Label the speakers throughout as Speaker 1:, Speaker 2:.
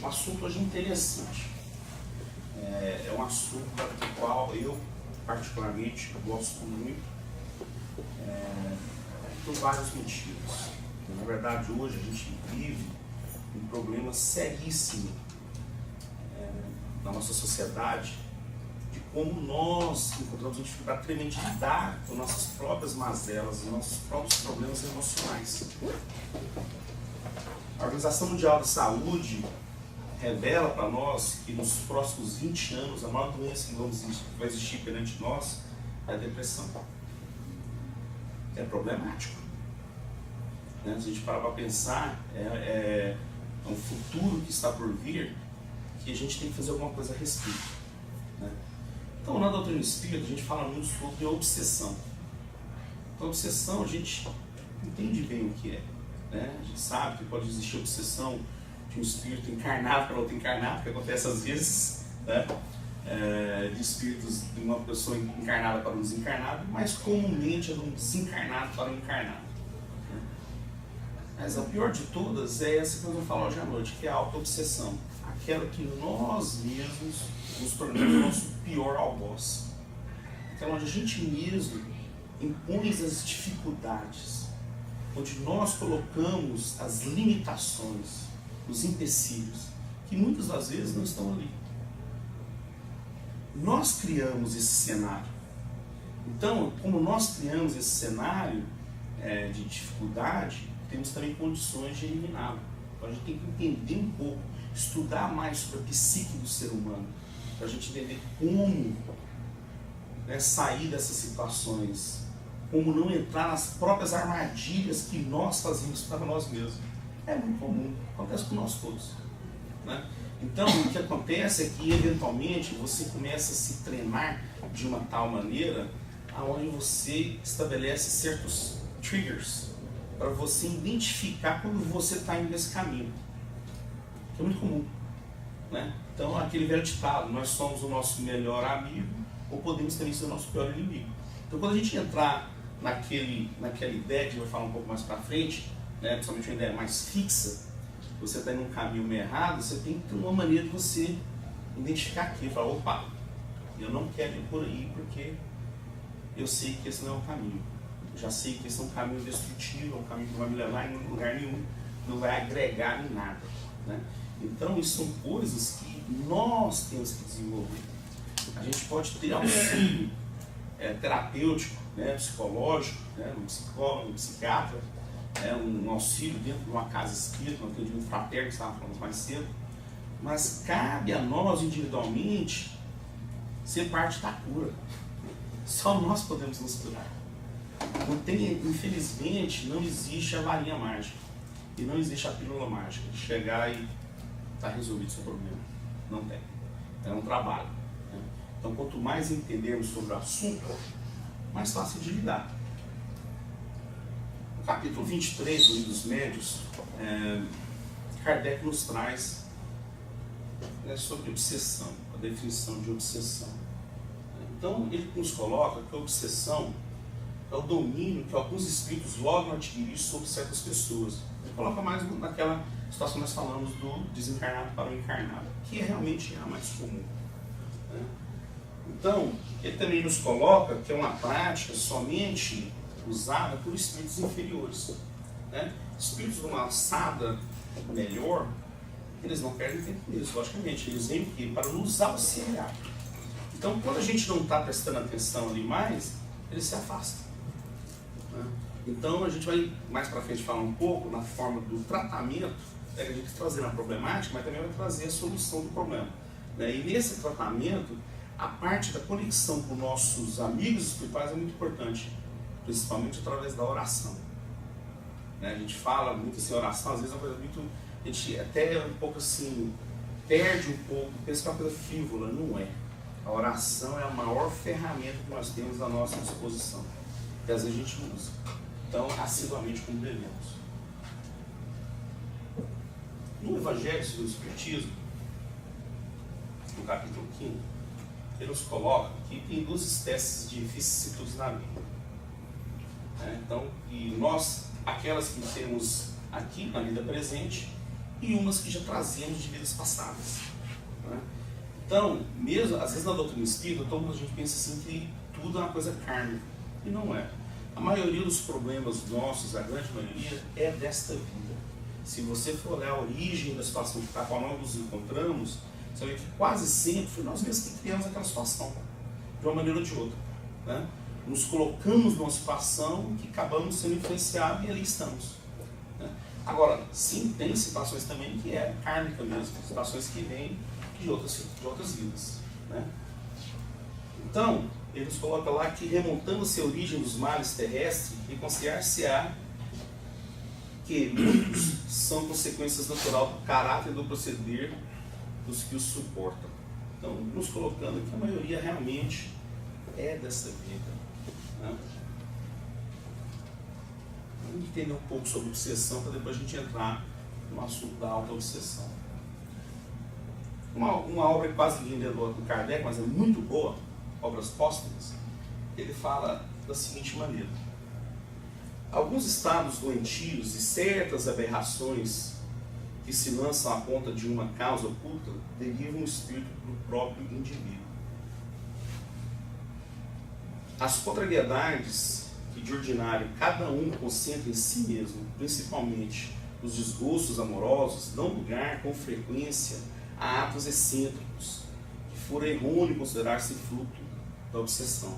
Speaker 1: assunto hoje interessante. É um assunto do qual eu, particularmente, gosto muito, por vários motivos. Na verdade, hoje a gente vive um problema seríssimo na nossa sociedade, de como nós encontramos uma dificuldade tremenda de lidar com nossas próprias mazelas, nossos próprios problemas emocionais. A Organização Mundial da Saúde revela para nós que nos próximos 20 anos a maior doença que vai existir perante nós é a depressão. É problemático. Se a gente parar para pensar, é um futuro que está por vir, que a gente tem que fazer alguma coisa a respeito. Então, na doutrina espírita, a gente fala muito sobre a obsessão. A obsessão, a gente entende bem o que é. A gente sabe que pode existir obsessão de um espírito encarnado para outro encarnado, que acontece às vezes, de espíritos de uma pessoa encarnada para um desencarnado, mas comumente é de um desencarnado para um encarnado. Mas a pior de todas é essa que eu vou falar hoje à noite, que é a auto-obsessão. Aquela que nós mesmos nos tornamos o nosso pior algoz. Então, onde a gente mesmo impõe as dificuldades, onde nós colocamos as limitações, os empecilhos, que muitas das vezes não estão ali. Nós criamos esse cenário. Então, como nós criamos esse cenário de dificuldade, temos também condições de eliminá-lo. Então, a gente tem que entender um pouco, estudar mais sobre a psique do ser humano, para a gente entender como sair dessas situações, como não entrar nas próprias armadilhas que nós fazemos para nós mesmos. É muito comum, acontece com nós todos. Então, o que acontece é que, eventualmente, você começa a se treinar de uma tal maneira onde você estabelece certos triggers para você identificar quando você está indo nesse caminho. Que é muito comum. Então, aquele velho ditado, nós somos o nosso melhor amigo ou podemos também ser o nosso pior inimigo. Então, quando a gente entrar naquela ideia que a gente vai falar um pouco mais para frente, principalmente uma ideia mais fixa, você está indo num caminho meio errado, você tem que ter uma maneira de você identificar aquilo, falar, opa, eu não quero ir por aí porque eu sei que esse não é o caminho. Eu já sei que esse é um caminho destrutivo, é um caminho que não vai me levar em lugar nenhum, não vai agregar em nada. Então, isso são coisas que nós temos que desenvolver. A gente pode ter auxílio terapêutico, psicológico, um psicólogo, um psiquiatra, um auxílio dentro de uma casa espírita, um atendimento fraterno que estava falando mais cedo, mas cabe a nós individualmente ser parte da cura. Só nós podemos nos curar. Infelizmente, não existe a varinha mágica e não existe a pílula mágica de chegar e está resolvido o seu problema. Não tem. É um trabalho. Então, quanto mais entendermos sobre o assunto, mais fácil de lidar. No capítulo 23 do Livro dos Médiuns, Kardec nos traz sobre obsessão, a definição de obsessão. Então, ele nos coloca que a obsessão é o domínio que alguns espíritos logram adquirir sobre certas pessoas. Ele coloca mais naquela situação que nós falamos do desencarnado para o encarnado, que realmente é a mais comum. Então, ele também nos coloca que é uma prática somente usada por espíritos inferiores. Espíritos de uma alçada melhor, eles não perdem tempo nisso, logicamente. Eles vêm aqui para nos auxiliar. Então, quando a gente não está prestando atenção ali mais, eles se afastam. Então, a gente vai mais para frente falar um pouco na forma do tratamento, a gente trazer a problemática, mas também vai trazer a solução do problema. E nesse tratamento, a parte da conexão com nossos amigos espirituais é muito importante, principalmente através da oração. A gente fala muito assim, oração, às vezes é uma coisa muito... A gente até um pouco assim, perde um pouco, pensa que é uma coisa frívola, não é. A oração é a maior ferramenta que nós temos à nossa disposição, que às vezes a gente usa. Então, assiduamente como devemos. No Evangelho segundo o Espiritismo, no capítulo 5, ele nos coloca que tem duas espécies de vicissitudes na vida. Então, e nós, aquelas que temos aqui na vida presente, e umas que já trazemos de vidas passadas. Né? Então, mesmo, às vezes na doutrina espírita, todo mundo a gente pensa assim que tudo é uma coisa kármica, e não é. A maioria dos problemas nossos, a grande maioria, é desta vida. Se você for olhar a origem da situação com a qual nós nos encontramos, você vai ver que quase sempre foi nós mesmos que criamos aquela situação, de uma maneira ou de outra. Né? Nos colocamos numa situação que acabamos sendo influenciados e ali estamos. Né? Agora, sim, tem situações também que é kármica mesmo, situações que vêm de outras vidas. Né? Então, ele nos coloca lá que, remontando-se a origem dos males terrestres, reconciliar-se-á que muitos são consequências naturais do caráter e do proceder dos que os suportam. Então, nos colocando que a maioria realmente é dessa vida. Né? Vamos entender um pouco sobre obsessão para depois a gente entrar no assunto da auto-obsessão. Uma obra quase linda do Kardec, mas é muito boa, Obras Póstumas, ele fala da seguinte maneira: alguns estados doentios e certas aberrações que se lançam à ponta de uma causa oculta derivam o espírito do próprio indivíduo. As contrariedades que de ordinário cada um concentra em si mesmo, principalmente os desgostos amorosos, dão lugar com frequência a atos excêntricos, que fora errôneo considerar-se fruto da obsessão.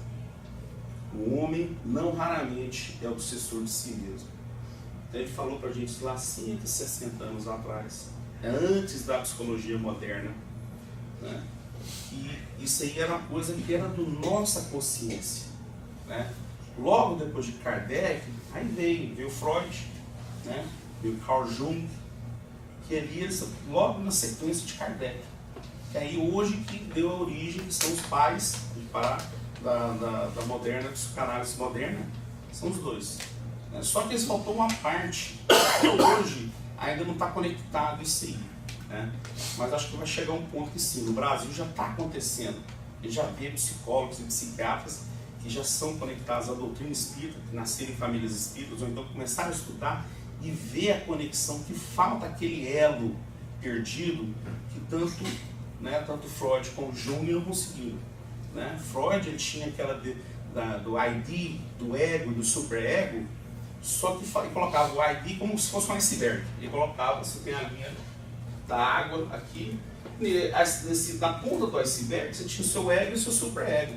Speaker 1: O homem não raramente é obsessor de si mesmo. Então ele falou para a gente lá 160 anos atrás, antes da psicologia moderna, né? E isso aí era uma coisa que era do nossa consciência. Né? Logo depois de Kardec, aí veio Freud, né? Veio Carl Jung, que ali logo na sequência de Kardec. Que aí hoje que deu a origem, que são os pais da moderna, da psicanálise moderna, são os dois. Né? Só que eles faltou uma parte, hoje ainda não está conectado isso aí. Né? Mas acho que vai chegar um ponto que sim, no Brasil já está acontecendo. A gente já vê psicólogos e psiquiatras que já são conectados à doutrina espírita, que nasceram em famílias espíritas, ou então começaram a estudar e ver a conexão, que falta aquele elo perdido que tanto Freud como Jung não conseguiram. Né? Freud ele tinha aquela do ID, do ego e do superego, só que ele colocava o ID como se fosse um iceberg. Ele colocava, você tem a linha da água aqui, na ponta do iceberg você tinha o seu ego e o seu superego.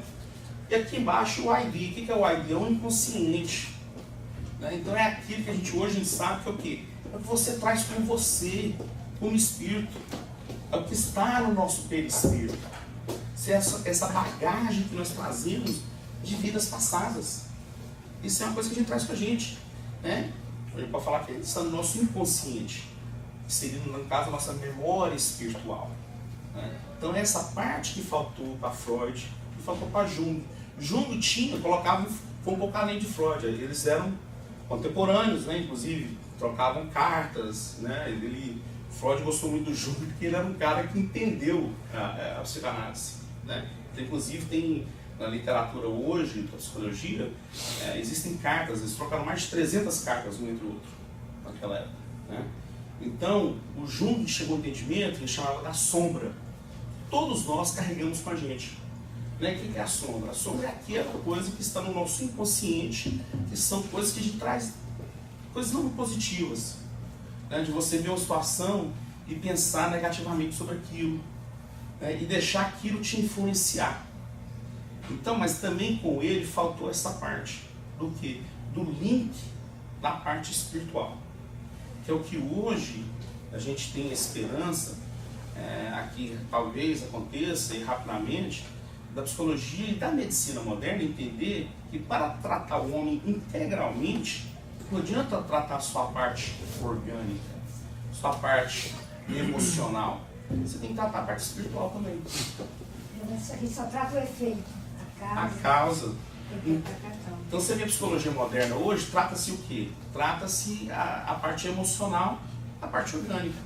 Speaker 1: E aqui embaixo o ID. O que é o ID? É o inconsciente. Né? Então é aquilo que a gente hoje sabe que é o quê? É o que você traz com você, como espírito. É o que está no nosso perispírito. Essa bagagem que nós trazemos de vidas passadas. Isso é uma coisa que a gente traz com a gente. Né? A gente pode falar que isso é no nosso inconsciente, que seria, no caso, a nossa memória espiritual. Né? Então essa parte que faltou para Freud, que faltou para Jung. Jung colocava um pouco além de Freud, eles eram contemporâneos, né? Inclusive trocavam cartas. Né? Freud gostou muito do Jung porque ele era um cara que entendeu a psicanálise. Né? Então, inclusive tem na literatura hoje, da psicologia, existem cartas, eles trocaram mais de 300 cartas um entre o outro naquela época. Né? Então, o Jung chegou ao entendimento que ele chamava da sombra. Todos nós carregamos com a gente. Né? O que é a sombra? A sombra é aquela coisa que está no nosso inconsciente, que são coisas que a gente traz, coisas não positivas. Né? De você ver uma situação e pensar negativamente sobre aquilo. Né? E deixar aquilo te influenciar. Então, mas também com ele faltou essa parte do quê? Do link da parte espiritual. Que é o que hoje a gente tem esperança, aqui talvez aconteça e rapidamente, da psicologia e da medicina moderna entender que para tratar o homem integralmente, não adianta tratar a sua parte orgânica, sua parte emocional. Você tem que tratar a parte espiritual também.
Speaker 2: Ele só trata o efeito,
Speaker 1: a causa. Então você vê a psicologia moderna hoje, trata-se o quê? Trata-se a parte emocional, a parte orgânica.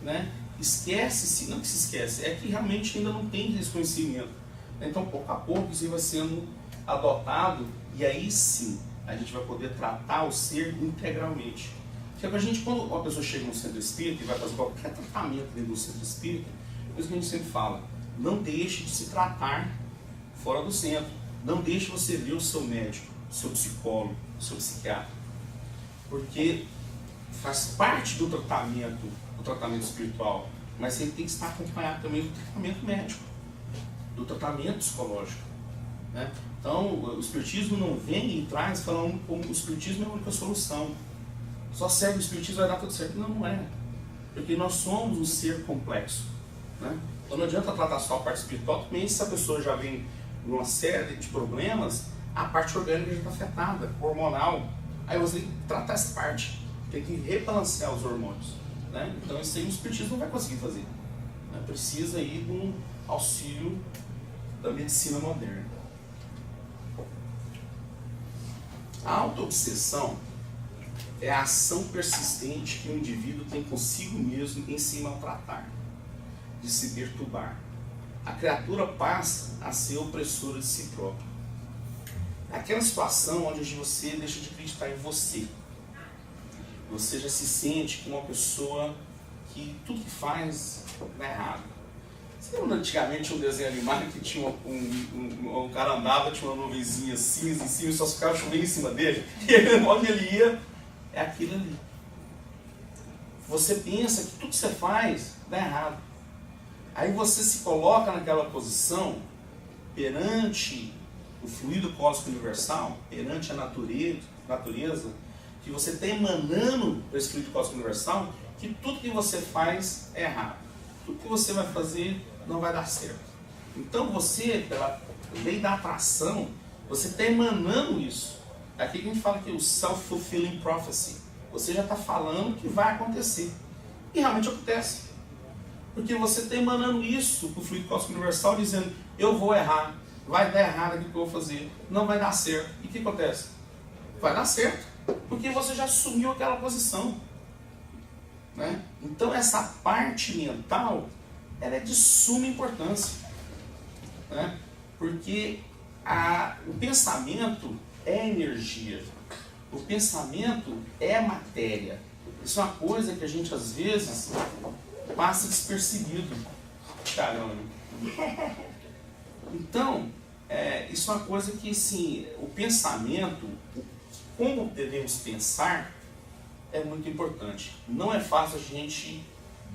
Speaker 1: Né? Esquece-se, não que se esquece, é que realmente ainda não tem esse conhecimento. Então pouco a pouco isso vai sendo adotado e aí sim a gente vai poder tratar o ser integralmente. Porque quando uma pessoa chega no centro espírita e vai fazer qualquer tratamento dentro do centro espírita, é isso que a gente sempre fala, não deixe de se tratar fora do centro. Não deixe você ver o seu médico, o seu psicólogo, o seu psiquiatra. Porque faz parte do tratamento espiritual, mas ele tem que estar acompanhado também do tratamento médico, do tratamento psicológico, né? Então, o espiritismo não vem e traz falando como o espiritismo é a única solução. Só serve o espiritismo, vai dar tudo certo. Não, não é. Porque nós somos um ser complexo, né? Então não adianta tratar só a parte espiritual, também se a pessoa já vem numa série de problemas, a parte orgânica já está afetada, hormonal. Aí você tem que tratar essa parte, tem que rebalancear os hormônios, né? Então isso aí o espiritismo não vai conseguir fazer, né? Precisa aí de um auxílio da medicina moderna. A autoobsessão é a ação persistente que o indivíduo tem consigo mesmo em se maltratar, de se perturbar. A criatura passa a ser opressora de si própria. É aquela situação onde você deixa de acreditar em você. Você já se sente como uma pessoa que tudo que faz dá errado. Você lembra antigamente um desenho animado que tinha um cara andava, tinha uma nuvenzinha cinza em cima e só ficava chovendo em cima dele? E ele, onde ele ia, é aquilo ali. Você pensa que tudo que você faz dá errado. Aí você se coloca naquela posição perante o fluido cósmico universal, perante a natureza, que você está emanando esse fluido cósmico universal, que tudo que você faz é errado. Tudo que você vai fazer não vai dar certo. Então você, pela lei da atração, você está emanando isso. É aqui que a gente fala que o self-fulfilling prophecy. Você já está falando que vai acontecer. E realmente acontece. Porque você está emanando isso para o fluido cósmico universal, dizendo, eu vou errar, vai dar errado aquilo que eu vou fazer, não vai dar certo. E o que acontece? Vai dar certo, porque você já assumiu aquela posição, né? Então essa parte mental, ela é de suma importância, né? Porque o pensamento é energia, o pensamento é matéria. Isso é uma coisa que a gente às vezes passa despercebido. Caramba. Então, isso é uma coisa que, sim, o pensamento, como devemos pensar, é muito importante. Não é fácil a gente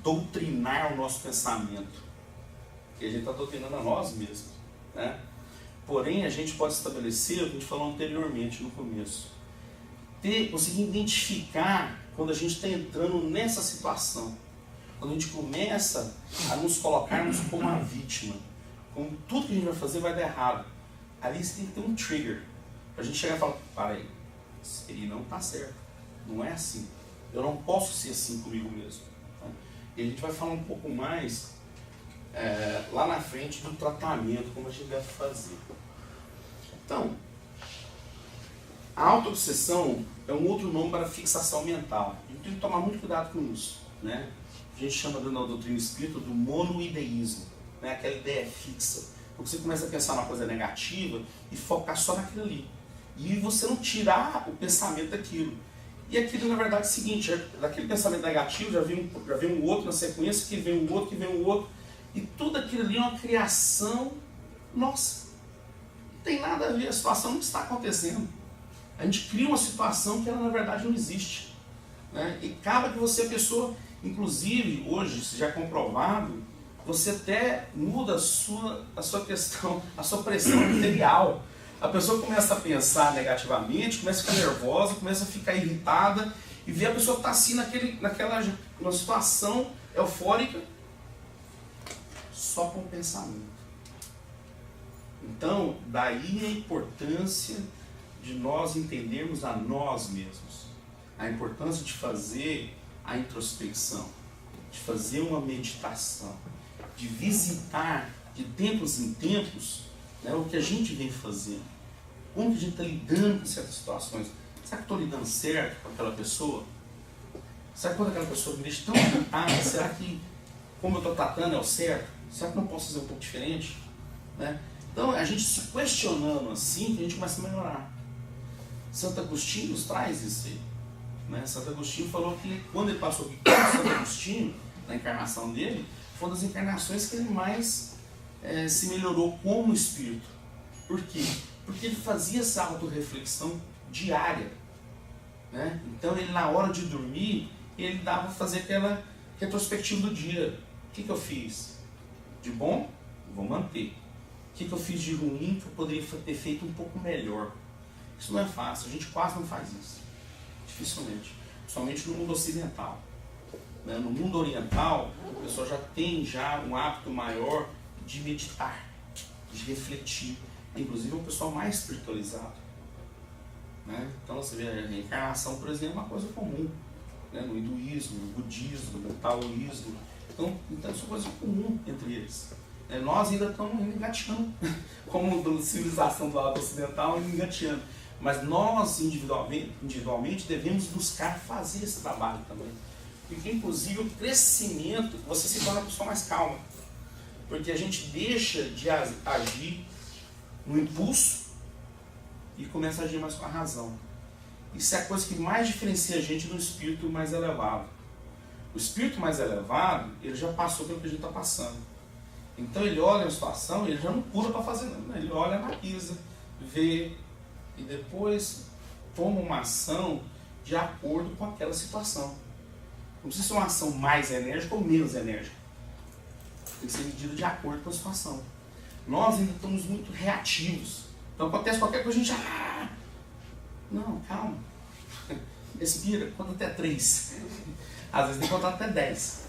Speaker 1: doutrinar o nosso pensamento, porque a gente está doutrinando a nós mesmos, né? Porém, a gente pode estabelecer, o que a gente falou anteriormente, no começo, conseguir identificar quando a gente está entrando nessa situação. Quando a gente começa a nos colocarmos como uma vítima, como tudo que a gente vai fazer vai dar errado. Ali você tem que ter um trigger, para a gente chegar e falar, para aí, isso aí não está certo, não é assim, eu não posso ser assim comigo mesmo. E a gente vai falar um pouco mais lá na frente do tratamento, como a gente deve fazer. Então, a autoobsessão é um outro nome para fixação mental. A gente tem que tomar muito cuidado com isso, né? A gente chama na doutrina espírita do monoideísmo, né? Aquela ideia fixa. Porque você começa a pensar numa coisa negativa e focar só naquilo ali. E você não tirar o pensamento daquilo. E aquilo, na verdade, é o seguinte, daquele pensamento negativo já vem um outro na sequência, que vem um outro, que vem um outro. E tudo aquilo ali é uma criação nossa. Não tem nada a ver, a situação não está acontecendo. A gente cria uma situação que ela, na verdade, não existe, né? E acaba que você, a pessoa, inclusive, hoje, se já é comprovado, você até muda a sua questão, a sua pressão arterial. A pessoa começa a pensar negativamente, começa a ficar nervosa, começa a ficar irritada, e vê a pessoa que está assim numa situação eufórica, só com o pensamento. Então, daí a importância de nós entendermos a nós mesmos. A importância de fazer a introspecção, de fazer uma meditação, de visitar de tempos em tempos, né, o que a gente vem fazendo. Como que a gente está lidando com certas situações. Será que estou lidando certo com aquela pessoa? Será que quando aquela pessoa me deixa tão irritada, será que como eu estou tratando é o certo? Será que não posso fazer um pouco diferente? Né? Então, a gente se questionando assim, que a gente começa a melhorar. Santo Agostinho nos traz isso aí. Né? Santo Agostinho falou que quando ele passou aqui com Santo Agostinho, na encarnação dele, foi uma das encarnações que ele mais se melhorou como espírito. Por quê? Porque ele fazia essa autorreflexão diária. Né? Então ele, na hora de dormir, ele dava para fazer aquela retrospectiva do dia. O que eu fiz? De bom? Vou manter. O que eu fiz de ruim que eu poderia ter feito um pouco melhor? Isso não é fácil, a gente quase não faz isso. Dificilmente. Principalmente no mundo ocidental. Né? No mundo oriental, o pessoal já tem um hábito maior de meditar, de refletir. Inclusive é um pessoal mais espiritualizado. Né? Então você vê, a reencarnação, por exemplo, é uma coisa comum. Né? No hinduísmo, no budismo, no taoísmo. Então isso é uma coisa comum entre eles. Nós ainda estamos engateando, como civilização do lado ocidental, engateando. Mas nós, individualmente, devemos buscar fazer esse trabalho também. Porque, inclusive, o crescimento, você se torna uma pessoa mais calma. Porque a gente deixa de agir no impulso e começa a agir mais com a razão. Isso é a coisa que mais diferencia a gente do espírito mais elevado. O espírito mais elevado, ele já passou pelo que a gente está passando. Então ele olha a situação e ele já não pula para fazer nada. Ele olha, analisa, vê e depois toma uma ação de acordo com aquela situação. Não precisa ser uma ação mais enérgica ou menos enérgica. Tem que ser medida de acordo com a situação. Nós ainda estamos muito reativos. Então acontece qualquer coisa, a gente já... Não, calma. Respira, conta até 3. Às vezes tem que contar até 10.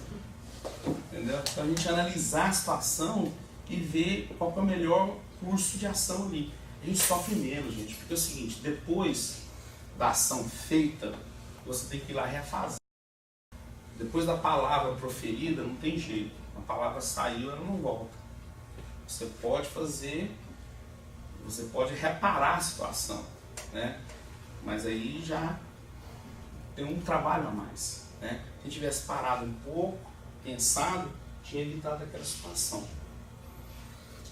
Speaker 1: Entendeu? Então a gente analisar a situação e ver qual é o melhor curso de ação ali. A gente sofre menos, gente, porque é o seguinte, depois da ação feita, você tem que ir lá refazer. Depois da palavra proferida, não tem jeito. A palavra saiu, ela não volta. Você pode fazer, você pode reparar a situação, né? Mas aí já tem um trabalho a mais, né? Se a gente tivesse parado um pouco, pensado, tinha evitado aquela situação.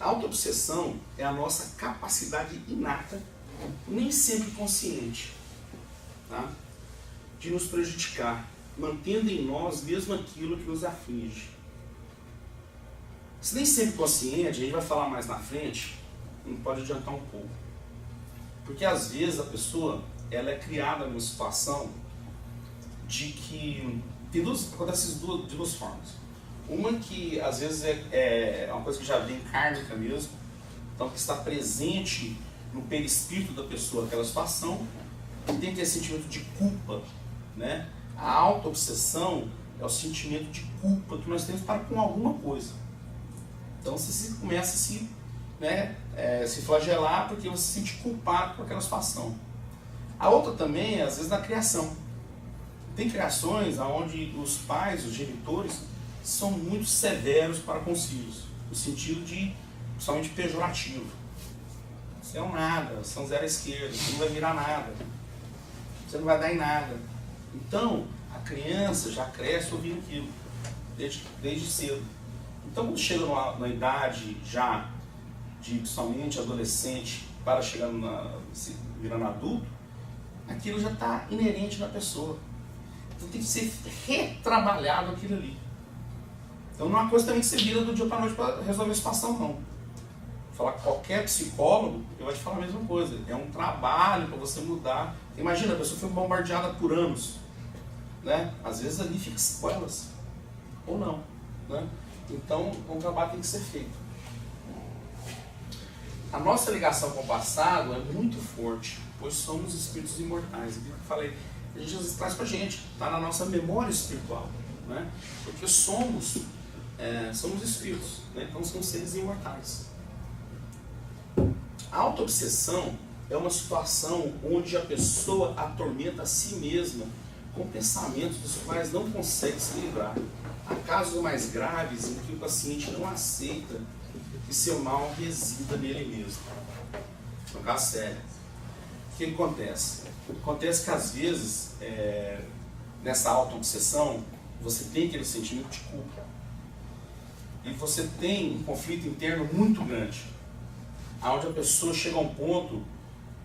Speaker 1: A autoobsessão é a nossa capacidade inata, nem sempre consciente, tá? De nos prejudicar, mantendo em nós mesmo aquilo que nos aflige. Se nem sempre consciente, a gente vai falar mais na frente, não pode adiantar um pouco. Porque às vezes a pessoa ela é criada numa situação de que acontece de duas formas. Uma que às vezes é uma coisa que já vem kármica mesmo, então que está presente no perispírito da pessoa aquela situação, e tem aquele sentimento de culpa, né? A autoobsessão é o sentimento de culpa que nós temos para com alguma coisa. Então você começa a se flagelar porque você se sente culpado por aquela situação. A outra também é às vezes na criação. Tem criações onde os pais, os genitores, são muito severos para com os filhos, no sentido de, principalmente pejorativo. Você é um nada, você é um zero à esquerda, você não vai virar nada, você não vai dar em nada. Então, a criança já cresce ouvindo aquilo, desde cedo. Então, quando chega na idade já de principalmente adolescente, para chegar virando adulto, aquilo já está inerente na pessoa. Então tem que ser retrabalhado aquilo ali. Então não é uma coisa também que você vira do dia para a noite para resolver a situação, não. Vou falar com qualquer psicólogo, eu vou te falar a mesma coisa. É um trabalho para você mudar. Imagina, a pessoa foi bombardeada por anos, né? Às vezes ali fica sequelas, ou não, né? Então um trabalho tem que ser feito. A nossa ligação com o passado é muito forte, pois somos espíritos imortais. Aquilo que eu falei, a gente às vezes traz com a gente, está na nossa memória espiritual, né? Porque somos espíritos, né? Então somos seres imortais. A autoobsessão é uma situação onde a pessoa atormenta a si mesma com pensamentos dos quais não consegue se livrar. Há casos mais graves em que o paciente não aceita que seu mal resida nele mesmo. É um caso sério. O que acontece? Acontece que às vezes, nessa autoobsessão, você tem aquele sentimento de culpa. E você tem um conflito interno muito grande, onde a pessoa chega a um ponto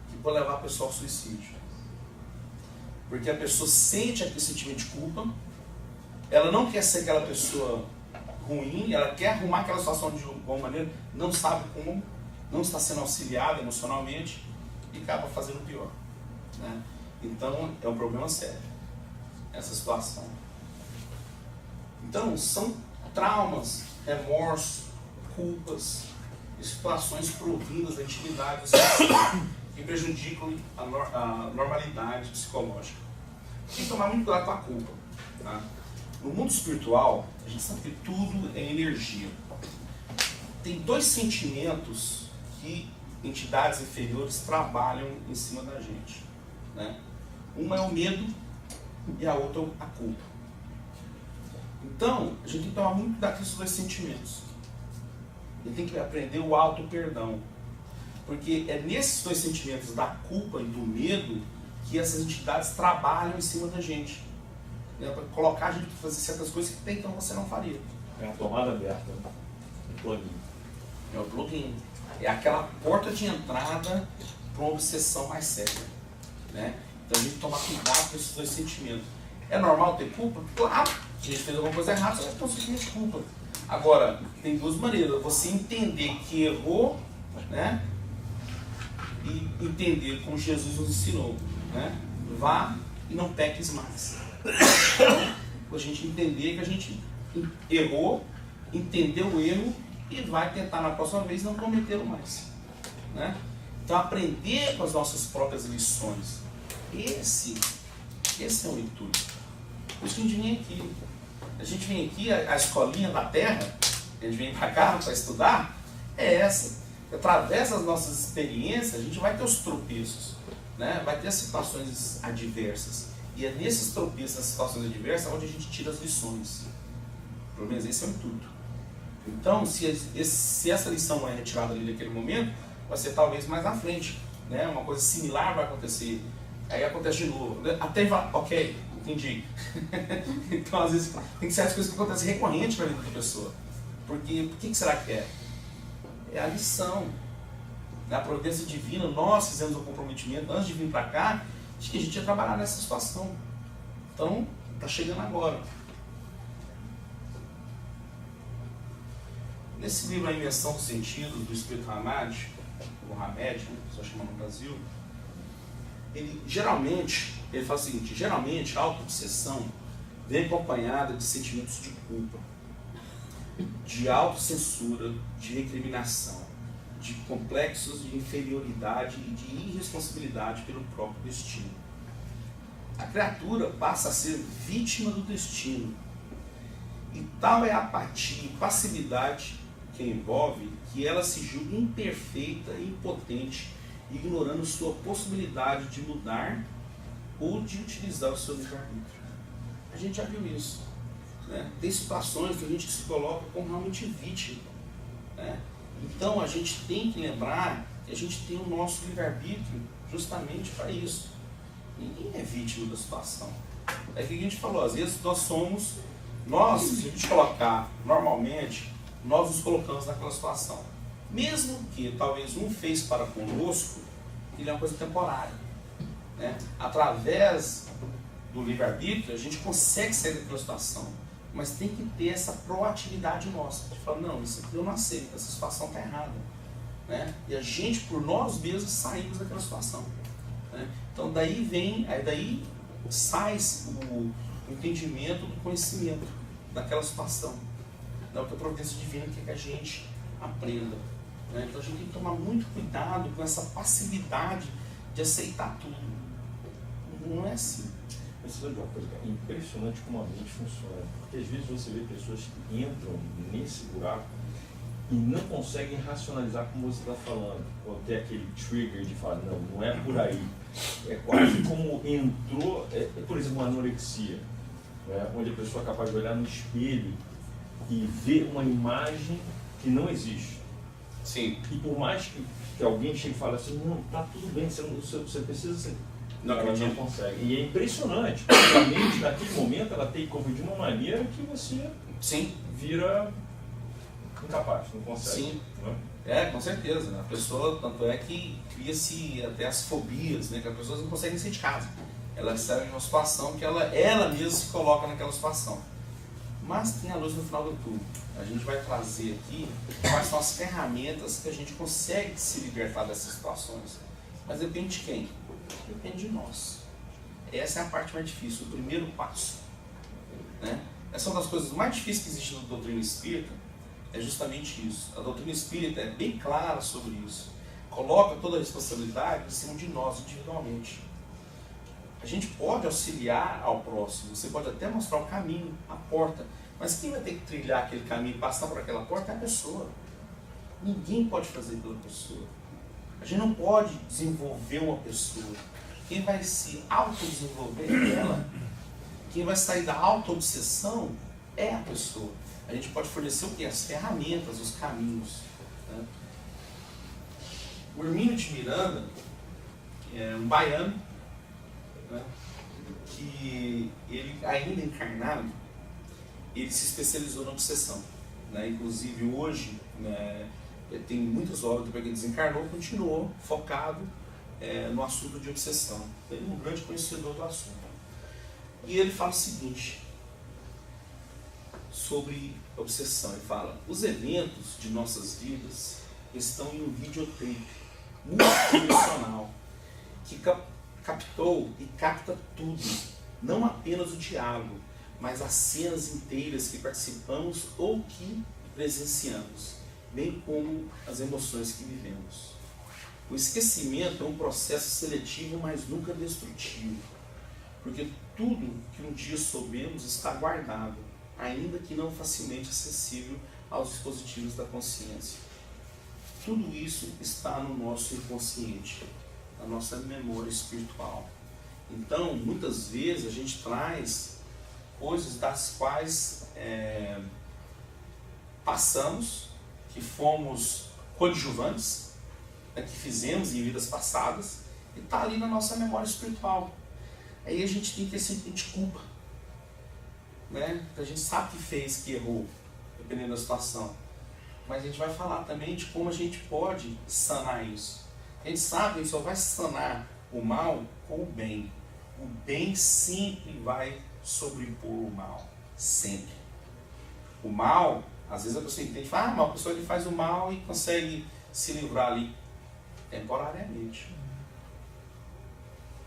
Speaker 1: que pode levar a pessoa ao suicídio. Porque a pessoa sente aquele sentimento de culpa, ela não quer ser aquela pessoa ruim, ela quer arrumar aquela situação de alguma maneira, não sabe como, não está sendo auxiliada emocionalmente e acaba fazendo pior, né? Então é um problema sério essa situação. Então são traumas, remorsos, culpas e situações provindas da intimidade que prejudicam a normalidade psicológica. Tem que tomar muito cuidado com a culpa, tá? No mundo espiritual, a gente sabe que tudo é energia. Tem dois sentimentos que entidades inferiores trabalham em cima da gente, né? Uma é o medo e a outra é a culpa. Então, a gente tem que tomar muito cuidado com esses dois sentimentos. A gente tem que aprender o auto-perdão. Porque é nesses dois sentimentos da culpa e do medo que essas entidades trabalham em cima da gente. Né? Para colocar a gente para fazer certas coisas que até então você não faria.
Speaker 3: É a tomada aberta, né? O plugin.
Speaker 1: É o plugin. É aquela porta de entrada para uma obsessão mais séria. Né? Então a gente tem que tomar cuidado com esses dois sentimentos. É normal ter culpa? Claro! Se a gente fez alguma coisa errada, você vai ter um sentimento de culpa. Agora, tem duas maneiras. Você entender que errou, né? E entender como Jesus nos ensinou, né? Vá e não peques mais. A gente entender que a gente errou, entendeu o erro e vai tentar na próxima vez não cometê-lo mais, né? Então aprender com as nossas próprias lições. Esse é o intuito. Por isso que a gente vem aqui. A gente vem aqui, a escolinha da terra, a gente vem para cá para estudar, é essa. Através das nossas experiências, a gente vai ter os tropeços, né? Vai ter as situações adversas. E é nesses tropeços, nas situações adversas, onde a gente tira as lições. Pelo menos esse é o intuito. Então, se essa lição não é retirada ali naquele momento, vai ser talvez mais na frente, né? Uma coisa similar vai acontecer. Aí acontece de novo. Até vai, ok, entendi. Então, às vezes, tem certas coisas que acontecem recorrente na vida da pessoa. Porque, por que será que é? É a lição. Na providência divina, nós fizemos um comprometimento antes de vir para cá, de que a gente ia trabalhar nessa situação. Então, está chegando agora. Nesse livro, A Invenção dos Sentidos, do Espírito Hamed, o Hamed, só chama no Brasil, ele fala o seguinte: geralmente a autoobsessão vem acompanhada de sentimentos de culpa, de autocensura, de recriminação, de complexos de inferioridade e de irresponsabilidade pelo próprio destino. A criatura passa a ser vítima do destino. E tal é a apatia e passividade que envolve que ela se julga imperfeita e impotente, ignorando sua possibilidade de mudar ou de utilizar o seu livre-arbítrio. A gente já viu isso, né? Tem situações que a gente se coloca como realmente vítima, né? Então a gente tem que lembrar que a gente tem o nosso livre-arbítrio justamente para isso. Ninguém é vítima da situação. É o que a gente falou, às vezes se a gente colocar normalmente, nós nos colocamos naquela situação. Mesmo que talvez um fez para conosco, ele é uma coisa temporária, né? Através do livre-arbítrio, a gente consegue sair daquela situação, mas tem que ter essa proatividade nossa. A gente fala, não, isso aqui eu não aceito, essa situação está errada, né? E a gente, por nós mesmos, saímos daquela situação, né? Então daí sai o entendimento do conhecimento daquela situação. Não, que a providência divina quer que a gente aprenda, né? Então a gente tem que tomar muito cuidado com essa passividade de aceitar tudo. Não é assim.
Speaker 3: Mas sabe uma coisa, é impressionante como a mente funciona. Porque às vezes você vê pessoas que entram nesse buraco e não conseguem racionalizar como você está falando. Ou ter aquele trigger de falar, não é por aí. É quase como entrou, por exemplo, uma anorexia, né? Onde a pessoa é capaz de olhar no espelho e ver uma imagem que não existe.
Speaker 1: Sim.
Speaker 3: E por mais que alguém chegue e fale assim, não, tá tudo bem, você precisa ser... Não, ela não consegue. E é impressionante, porque a mente naquele momento ela tem como de uma maneira que você
Speaker 1: Sim.
Speaker 3: vira incapaz, não consegue.
Speaker 1: Sim.
Speaker 3: Né?
Speaker 1: É, com certeza. A pessoa, tanto é que cria-se até as fobias, né? Que as pessoas não conseguem sair de casa. Ela serve numa situação que ela mesma se coloca naquela situação. Mas tem a luz no final do túnel. A gente vai trazer aqui quais são as ferramentas que a gente consegue se libertar dessas situações. Mas depende de quem? Depende de nós. Essa é a parte mais difícil, o primeiro passo. Né? Essa é uma das coisas mais difíceis que existe na doutrina espírita, é justamente isso. A doutrina espírita é bem clara sobre isso. Coloca toda a responsabilidade em cima de nós, individualmente. A gente pode auxiliar ao próximo, você pode até mostrar o caminho, a porta, mas quem vai ter que trilhar aquele caminho e passar por aquela porta é a pessoa. Ninguém pode fazer pela pessoa. A gente não pode desenvolver uma pessoa. Quem vai se autodesenvolver é ela. Quem vai sair da auto-obsessão é a pessoa. A gente pode fornecer o quê? As ferramentas, os caminhos. Né? O Hermínio de Miranda é um baiano, né, que ele, ainda encarnado, ele se especializou na obsessão. Né? Inclusive hoje, né, tem muitas obras depois que ele desencarnou, continuou focado no assunto de obsessão. Ele é um grande conhecedor do assunto. E ele fala o seguinte sobre obsessão. Ele fala: os eventos de nossas vidas estão em um videotape multidimensional que captou e capta tudo, não apenas o diálogo, mas as cenas inteiras que participamos ou que presenciamos, bem como as emoções que vivemos. O esquecimento é um processo seletivo, mas nunca destrutivo, porque tudo que um dia soubemos está guardado, ainda que não facilmente acessível aos dispositivos da consciência. Tudo isso está no nosso inconsciente, na nossa memória espiritual. Então, muitas vezes a gente traz coisas das quais passamos, que fomos coadjuvantes, que fizemos em vidas passadas, e está ali na nossa memória espiritual. Aí a gente tem que ter sentimento de culpa, né? A gente sabe que fez, que errou, dependendo da situação. Mas a gente vai falar também de como a gente pode sanar isso. A gente sabe que a gente só vai sanar o mal com o bem. O bem sempre vai sobrepor o mal. Sempre. O mal, às vezes a pessoa entende, fala, uma pessoa que faz o mal e consegue se livrar ali temporariamente.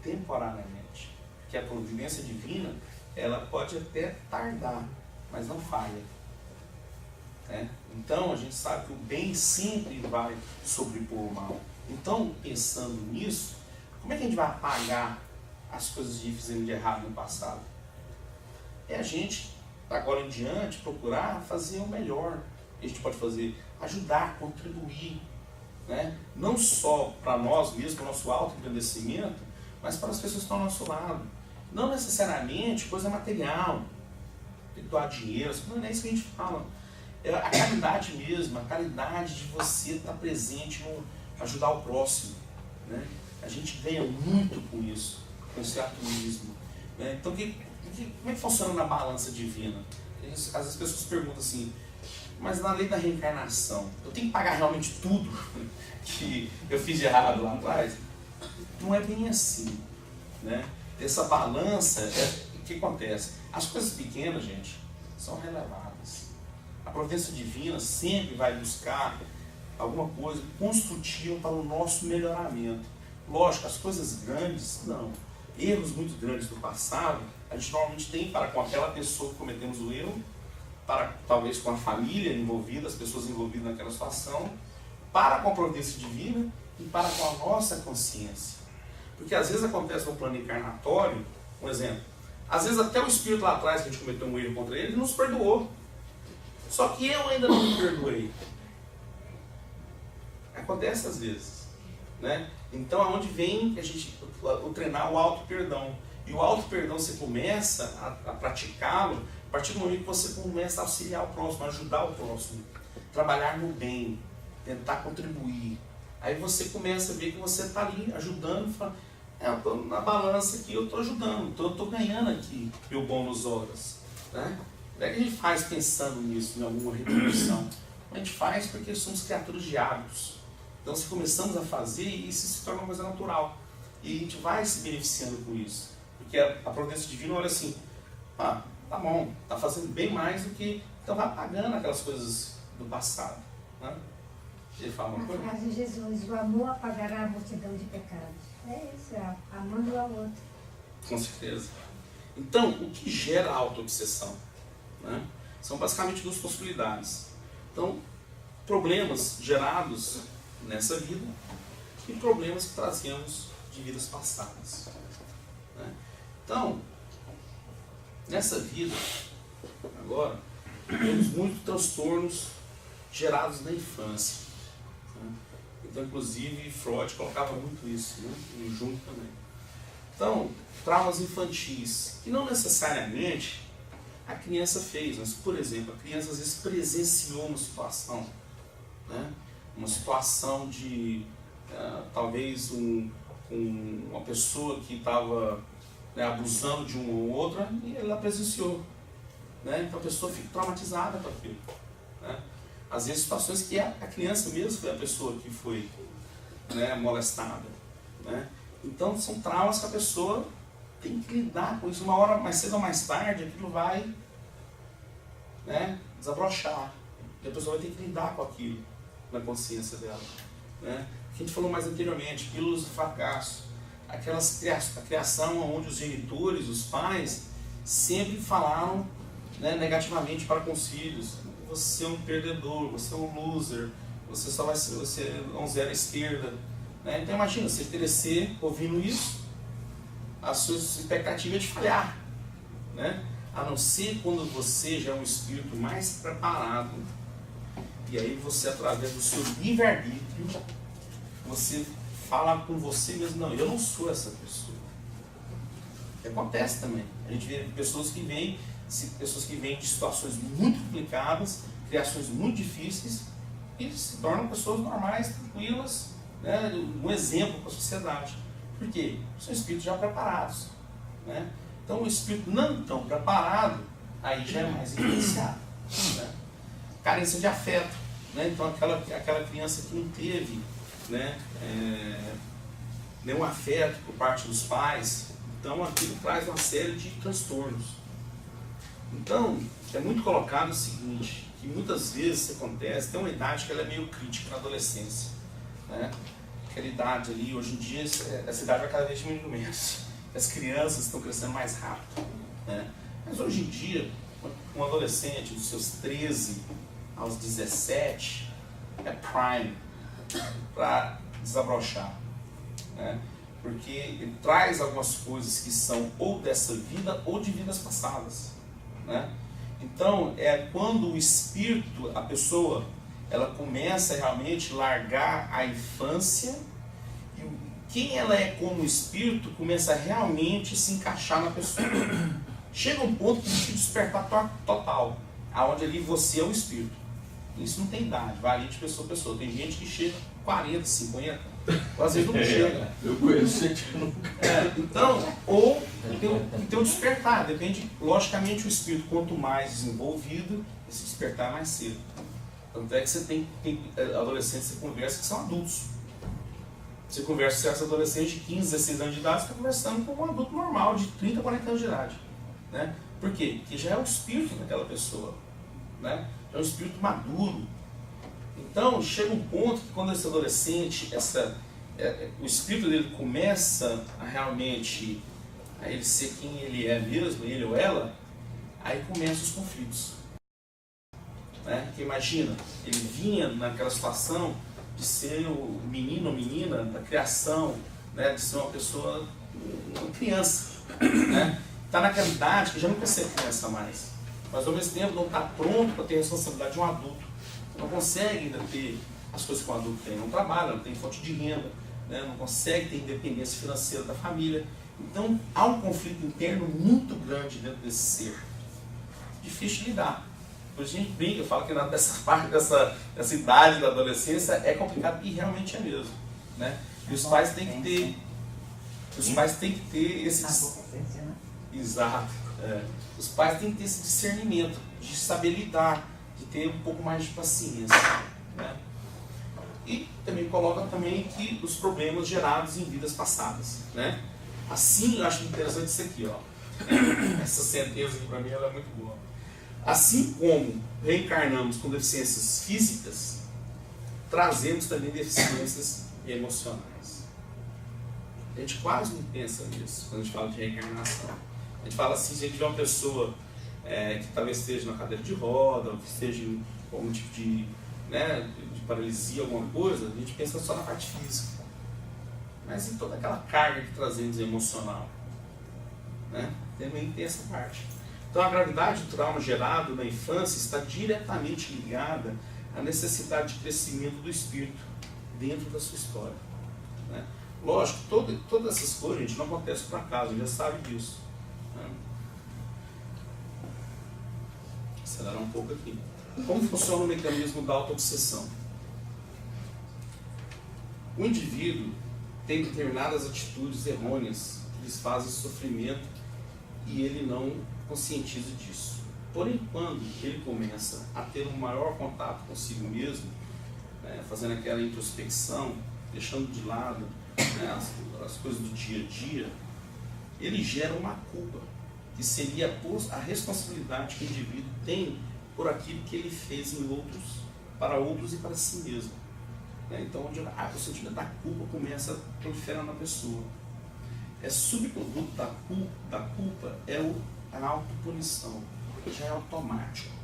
Speaker 1: Temporariamente. Porque a providência divina, ela pode até tardar, mas não falha. Então a gente sabe que o bem sempre vai sobrepor o mal. Então, pensando nisso, como é que a gente vai apagar as coisas que fizemos de errado no passado? É a gente, agora em diante, procurar fazer o melhor que a gente pode fazer, ajudar, contribuir, né? Não só para nós mesmos, para o nosso autoengrandecimento, mas para as pessoas que estão ao nosso lado. Não necessariamente coisa material, tem que doar dinheiro, não é isso que a gente fala. É a caridade mesmo, a caridade de você estar presente no ajudar o próximo. Né? A gente ganha muito com isso, com esse altruísmo. Né? Então, como é que funciona na balança divina? Às vezes as pessoas perguntam assim, mas na lei da reencarnação, eu tenho que pagar realmente tudo que eu fiz de errado lá atrás? Não é bem assim. Né? Essa balança, o que acontece? As coisas pequenas, gente, são relevadas. A providência divina sempre vai buscar alguma coisa construtiva para o nosso melhoramento. Lógico, as coisas grandes, não. Erros muito grandes do passado, a gente normalmente tem para com aquela pessoa que cometemos o erro, para talvez com a família envolvida, as pessoas envolvidas naquela situação, para com a providência divina e para com a nossa consciência. Porque às vezes acontece no plano encarnatório, um exemplo, às vezes até o espírito lá atrás que a gente cometeu um erro contra ele nos perdoou. Só que eu ainda não me perdoei. Acontece às vezes. Né? Então aonde vem a gente o treinar o auto-perdão. E o auto-perdão você começa a praticá-lo a partir do momento que você começa a auxiliar o próximo, a ajudar o próximo, trabalhar no bem, tentar contribuir. Aí você começa a ver que você está ali ajudando, fala, eu estou na balança aqui, eu estou ajudando, eu estou ganhando aqui meu bônus horas. Né? Não é que a gente faz pensando nisso, em alguma retribuição. A gente faz porque somos criaturas de hábitos. Então se começamos a fazer, isso se torna uma coisa natural. E a gente vai se beneficiando com isso. Porque a providência divina olha assim, tá bom, tá fazendo bem mais do que, então vai apagando aquelas coisas do passado. Né? Ele fala uma coisa?
Speaker 2: A frase de Jesus, o amor apagará a multidão de pecados. É isso, amando ao outro.
Speaker 1: Com certeza. Então, o que gera a auto-obsessão? Né? São basicamente duas possibilidades. Então, problemas gerados nessa vida e problemas que trazemos de vidas passadas. Né? Então, nessa vida, agora, temos muitos transtornos gerados na infância. Né? Então, inclusive, Freud colocava muito isso, né? E Jung também. Então, traumas infantis, que não necessariamente a criança fez, mas, por exemplo, a criança às vezes presenciou uma situação, né? Uma situação de, talvez, uma pessoa que estava, né, abusando de uma ou outra, e ela presenciou. Né? Então a pessoa fica traumatizada com aquilo. Né? Às vezes situações que a criança mesmo foi a pessoa que foi, né, molestada. Né? Então são traumas que a pessoa tem que lidar com isso. Uma hora mais cedo ou mais tarde, aquilo vai, né, desabrochar. E a pessoa vai ter que lidar com aquilo na consciência dela. Né? A gente falou mais anteriormente, pílulas do fracasso. A criação onde os genitores, os pais, sempre falaram, né, negativamente para com os filhos. Você é um perdedor, você é um loser, você só vai ser, você é um zero à esquerda. Né? Então imagina, você crescer ouvindo isso, a sua expectativa é de falhar. Né? A não ser quando você já é um espírito mais preparado. E aí você, através do seu livre-arbítrio, você fala com você mesmo, não, eu não sou essa pessoa. Acontece também. A gente vê pessoas que vêm de situações muito complicadas, criações muito difíceis, e se tornam pessoas normais, tranquilas, né, um exemplo para a sociedade. Por quê? São espíritos já preparados. Né? Então o espírito não tão preparado, aí já é mais influenciado. Né? Carência de afeto. Né? Então aquela criança que não teve, né, nenhum afeto por parte dos pais, então aquilo traz uma série de transtornos. Então, é muito colocado o seguinte, que muitas vezes isso acontece, tem uma idade que ela é meio crítica na adolescência. Né? Aquela idade ali, hoje em dia, essa idade vai cada vez diminuindo menos. As crianças estão crescendo mais rápido. Né? Mas hoje em dia, um adolescente dos seus 13 aos 17 é prime para desabrochar. Né? Porque ele traz algumas coisas que são ou dessa vida ou de vidas passadas. Né? Então, é quando o espírito, a pessoa, ela começa realmente a largar a infância e quem ela é como espírito começa a realmente se encaixar na pessoa. Chega um ponto que existe despertar total, aonde ali você é o espírito. Isso não tem idade, varia de pessoa a pessoa. Tem gente que chega 40, 50, ou às vezes não chega.
Speaker 3: Eu conheço gente que nunca.
Speaker 1: Então, ou tem um despertar, depende, logicamente o espírito quanto mais desenvolvido, esse despertar é mais cedo. Tanto é que você tem adolescentes que você conversa que são adultos. Você conversa com essa adolescente de 15, 16 anos de idade, você está conversando com um adulto normal de 30, 40 anos de idade. Né? Por quê? Porque já é o espírito daquela pessoa. Né? Já é um espírito maduro. Então, chega um ponto que quando esse adolescente, o espírito dele começa a realmente a ele ser quem ele é mesmo, ele ou ela, aí começam os conflitos. Né? Porque imagina, ele vinha naquela situação de ser o menino ou menina da criação, né? De ser uma pessoa, uma criança. Né? Está naquela idade que já não quer ser criança mais, mas ao mesmo tempo não está pronto para ter a responsabilidade de um adulto. Não consegue ainda ter as coisas que um adulto tem, não trabalha, não tem fonte de renda, né? Não consegue ter independência financeira da família. Então há um conflito interno muito grande dentro desse ser, difícil de lidar. Por isso a gente brinca, eu falo que dessa parte dessa idade da adolescência é complicado e realmente é mesmo. Né? E os pais têm que ter, esse exato. Os pais têm que ter esse discernimento de saber lidar, de ter um pouco mais de paciência. Né? E também coloca também que os problemas gerados em vidas passadas. Né? Assim, eu acho interessante isso aqui, ó. Essa sentença aqui para mim ela é muito boa. Assim como reencarnamos com deficiências físicas, trazemos também deficiências emocionais. A gente quase não pensa nisso quando a gente fala de reencarnação. A gente fala assim, se a gente vê uma pessoa que talvez esteja na cadeira de roda, ou que esteja com algum tipo de paralisia, alguma coisa, a gente pensa só na parte física. Mas em toda aquela carga que trazemos emocional, né? Também tem essa parte. Então a gravidade do trauma gerado na infância está diretamente ligada à necessidade de crescimento do espírito dentro da sua história, né? Lógico, todas essas coisas, gente, não acontece por acaso, a gente já sabe disso, né? Acelerar um pouco aqui. Como funciona o mecanismo da autoobsessão? O indivíduo tem determinadas atitudes errôneas que lhes fazem sofrimento e ele não conscientiza disso. Porém, quando ele começa a ter um maior contato consigo mesmo, né, fazendo aquela introspecção, deixando de lado, né, as coisas do dia a dia, ele gera uma culpa, que seria a responsabilidade que o indivíduo tem por aquilo que ele fez para outros e para si mesmo. Então, o sentimento da culpa começa a proliferar na pessoa. Subproduto da culpa é a autopunição, já é automático,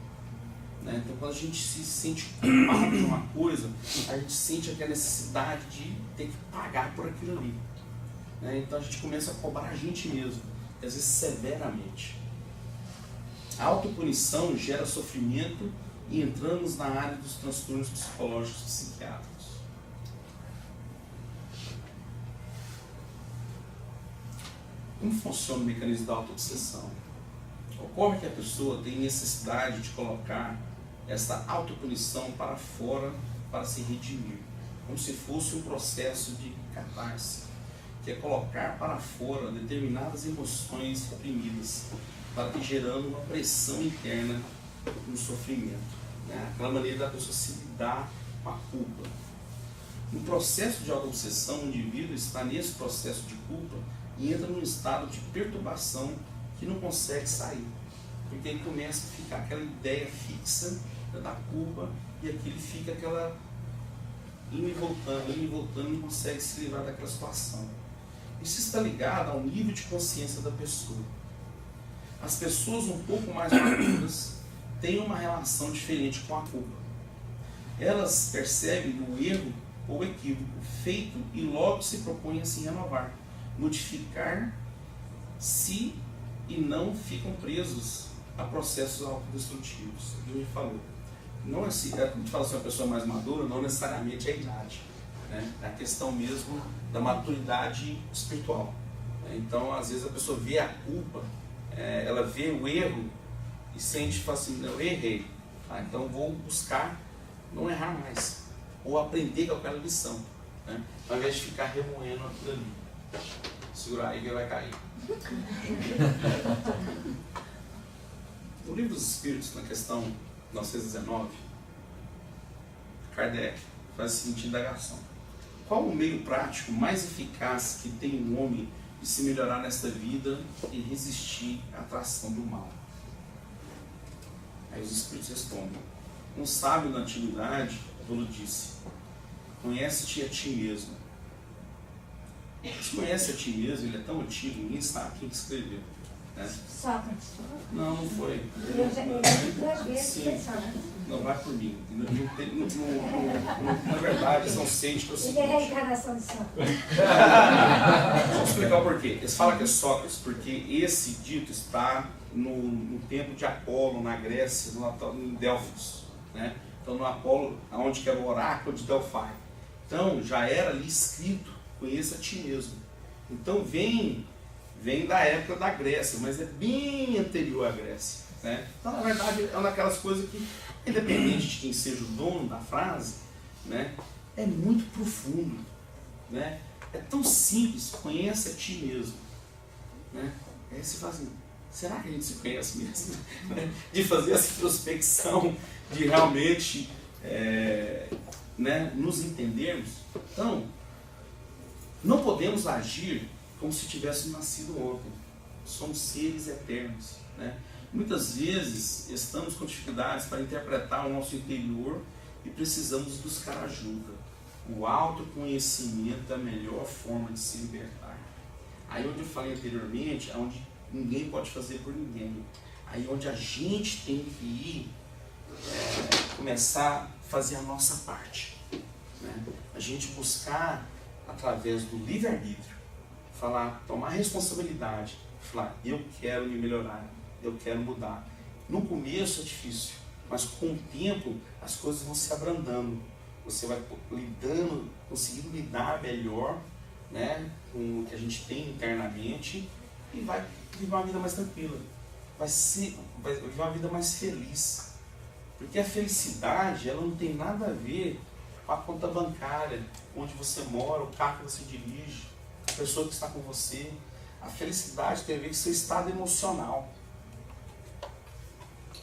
Speaker 1: né? Então, quando a gente se sente culpado de uma coisa, a gente sente aquela necessidade de ter que pagar por aquilo ali, né? Então, a gente começa a cobrar a gente mesmo, às vezes severamente. A autopunição gera sofrimento e entramos na área dos transtornos psicológicos psiquiátricos. Como funciona o mecanismo da autoobsessão? Ocorre que a pessoa tem necessidade de colocar essa autopunição para fora para se redimir, como se fosse um processo de catarse, que é colocar para fora determinadas emoções reprimidas, para que gerando uma pressão interna no sofrimento, né? Aquela maneira da pessoa se lidar com a culpa. No processo de autoobsessão, o indivíduo está nesse processo de culpa e entra num estado de perturbação que não consegue sair, porque ele começa a ficar aquela ideia fixa da culpa e aqui ele fica aquela indo e voltando, não consegue se livrar daquela situação. Isso está ligado ao nível de consciência da pessoa. As pessoas um pouco mais maduras têm uma relação diferente com a culpa. Elas percebem o erro ou equívoco feito e logo se propõem a se renovar, modificar-se e não ficam presos a processos autodestrutivos. O que ele falou. Não é assim, a gente fala assim, uma pessoa mais madura, não necessariamente é a idade, né? É a questão mesmo da maturidade espiritual. Então, às vezes a pessoa vê a culpa, ela vê o erro e sente, fala assim, eu errei, então vou buscar não errar mais, ou aprender com aquela lição, né? Ao invés de ficar remoendo aquilo ali. Segurar aí que vai cair. No Livro dos Espíritos, na questão 919, Kardec faz a seguinte indagação: qual o meio prático mais eficaz que tem um homem de se melhorar nesta vida e resistir à atração do mal? Aí os Espíritos respondem: um sábio na antiguidade Apolo disse: conhece-te a ti mesmo. Se conhece a ti mesmo, ele é tão antigo, ninguém sabe quem escreveu, né?
Speaker 2: Sócrates.
Speaker 1: Não, não foi.
Speaker 2: Eu já li 2 vezes.
Speaker 1: Sim. Não vai por mim. Na verdade, são 6 que eu
Speaker 2: Ele é a reencarnação de Sócrates.
Speaker 1: Vamos explicar o porquê. Eles falam que é Sócrates porque esse dito está no templo de Apolo, na Grécia, em Delfos, né? Então, no Apolo, onde que era o oráculo de Delfai. Então, já era ali escrito: conheça a ti mesmo. Então, vem da época da Grécia, mas é bem anterior à Grécia, né? Então, na verdade, é uma daquelas coisas que, independente de quem seja o dono da frase, né, é muito profundo, né? É tão simples: conheça a ti mesmo, né? Aí você fala assim, será que a gente se conhece mesmo? De fazer essa introspecção, de realmente né, nos entendermos. Então, não podemos agir como se tivéssemos nascido ontem. Somos seres eternos, né? Muitas vezes estamos com dificuldades para interpretar o nosso interior e precisamos buscar ajuda. O autoconhecimento é a melhor forma de se libertar. Aí onde eu falei anteriormente, é onde ninguém pode fazer por ninguém. Aí onde a gente tem que ir, começar a fazer a nossa parte, né? A gente buscar, através do livre-arbítrio, tomar responsabilidade, falar, eu quero me melhorar, eu quero mudar. No começo é difícil, mas com o tempo as coisas vão se abrandando. Você vai conseguindo lidar melhor, né, com o que a gente tem internamente e vai viver uma vida mais tranquila. Vai viver uma vida mais feliz. Porque a felicidade, ela não tem nada a ver com a conta bancária, onde você mora, o carro que você dirige, a pessoa que está com você. A felicidade tem a ver com o seu estado emocional.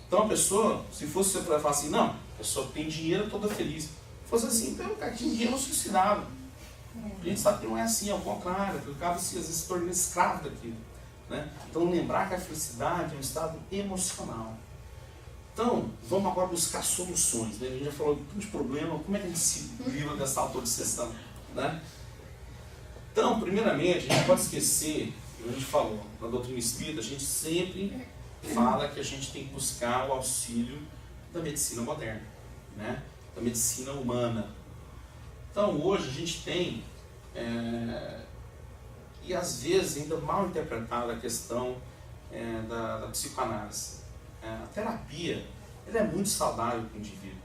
Speaker 1: Então a pessoa, se fosse você falar assim, não, a pessoa que tem dinheiro toda feliz. Se fosse assim, então o cara que tinha dinheiro não suicidava. A gente sabe que não é assim, ao contrário, porque o cara às vezes se torna escravo daquilo, né? Então lembrar que a felicidade é um estado emocional. Então, vamos agora buscar soluções, né? A gente já falou de problema, como é que a gente se livra dessa autoobsessão, né? Então, primeiramente, a gente pode esquecer, a gente falou, na doutrina espírita, a gente sempre fala que a gente tem que buscar o auxílio da medicina moderna, né? Da medicina humana. Então, hoje a gente tem, e às vezes ainda mal interpretada a questão da psicoanálise. A terapia, ela é muito saudável para o indivíduo.